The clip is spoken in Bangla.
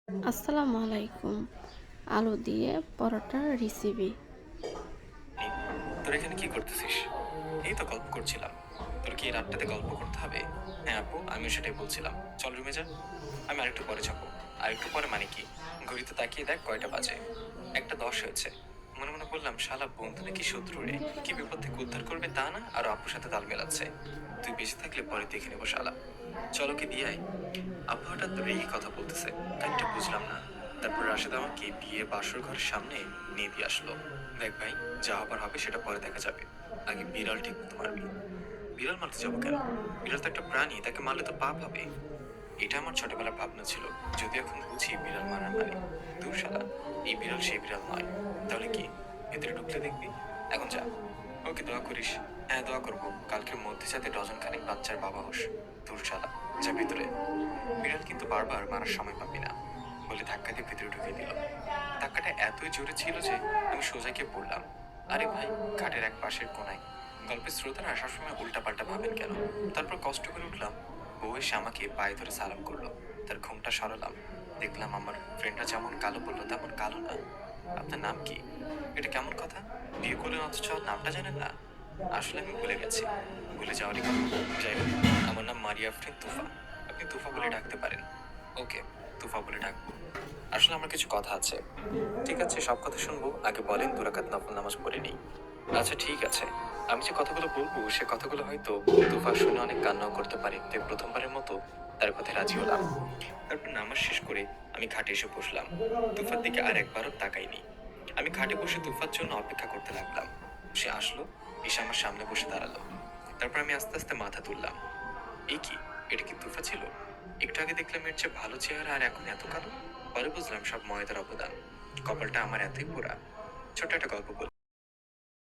আসসালামু আলাইকুম। আলু দিয়ে পরোটার রেসিপি। এই, তোর এখানে কি করতেছিস? এই তো গল্প করছিলাম। তোর কি এই রাতটাতে গল্প করতে হবে? হ্যাঁ আপু, আমিও সেটাই বলছিলাম। চল রুমে যা। আমি আরেকটু পরে যাবো। আরেকটু পরে মানে কি? ঘড়িতে তাকিয়ে দেখ কয়টা বাজে। 1:10 হয়েছে। মনে মনে বললাম, শালা বন্ধু নাকি শত্রু রে। কি বিপদ থেকে উদ্ধার করবে তা না, আর আপুর সাথে তাল মেলাচ্ছে। তুই বেঁচে থাকলে পরে দেখে নেবো শালা। চলো কি দিয়ে আয়। আব্বু হঠাৎ রেগে কথা বলতেছে, কাহিনিটা বুঝলাম না। তারপর রাশেদ আমাকে বিয়ে বাসর ঘরের সামনে নিয়ে দিয়ে আসলো। দেখ ভাই, যা হবার হবে সেটা পরে দেখা যাবে। আগে বিড়াল ঠিক মতো মারবি। বিড়াল মারতে যাবো কেন? বিড়াল তো একটা প্রাণী, তাকে মারলে তো পাপ হবে। এটা আমার ছোটবেলার ভাবনা ছিল। যদি এখন বুঝি বিড়াল মারার মানে। দূর শালা, এই বিড়াল সেই বিড়াল নয়। তাহলে কি? ভেতরে ঢুকলে দেখবি। এখন যা। ওকে, দোয়া করিস। হ্যাঁ, দোয়া করবো কালকের মধ্যে যাতে ডজন খানেক বাচ্চার বাবা হোস। দূর শালা, যা ভেতরে। বিড়াল কিন্তু বারবার মারার সময় পাবি না বলে ধাক্কা দিয়ে ভেতরে ঢুকিয়ে দিল। ধাক্কাটা এতই জোরে ছিল যে আমি সোজা গিয়ে পড়লাম। আরে ভাই, ঘাটের এক পাশের কোনায়। গল্পের শ্রোতারা সবসময় উল্টাপাল্টা ভাবেন কেন? তারপর কষ্ট করে উঠলাম। বউ এসে আমাকে পায়ে ধরে সালাম করলো। তার ঘুমটা সরালাম। দেখলাম আমার ফ্রেন্ডটা যেমন কালো বললো তেমন কালো না। আপনার নাম কি? এটা কেমন কথা? বিয়ে করলেন অথচ নামটা জানেন না? আসলে আমি ভুলে গেছি। ভুলে যাওয়ারই কথা। যাই হোক, আমার নাম মারিয়া আফরিন তুফা। আপনি তুফা বলে ডাকতে পারেন। ওকে, তুফা বলে ডাকবো। আসলে আমার কিছু কথা আছে। ঠিক আছে, সব কথা শুনবো, আগে বলেন 2 রাকাত নফল নামাজ পড়ে নেই। আচ্ছা ঠিক আছে। আমি যে কথাগুলো বলবো সে কথাগুলো হয়তো তুফা শুনে অনেক কান্নাও করতে পারে, তাই প্রথমবারের মতো তার কথায় রাজি হলাম। তারপর নামাজ শেষ করে আমি খাটে এসে বসলাম। তুফার দিকে আর একবারও তাকাইনি। আমি খাটে বসে তুফার জন্য অপেক্ষা করতে লাগলাম। সে আসলো, এসে আমার সামনে বসে দাঁড়ালো। তারপর আমি আস্তে আস্তে মাথা তুললাম। এই কি? এটা কি তুফা ছিল? একটু আগে দেখলাম এর চেয়ে ভালো চেহারা, আর এখন এত কালো। পরে বুঝলাম সব ময়দার অবদান। কপালটা আমার এতই পোড়া। ছোট একটা গল্প বলি।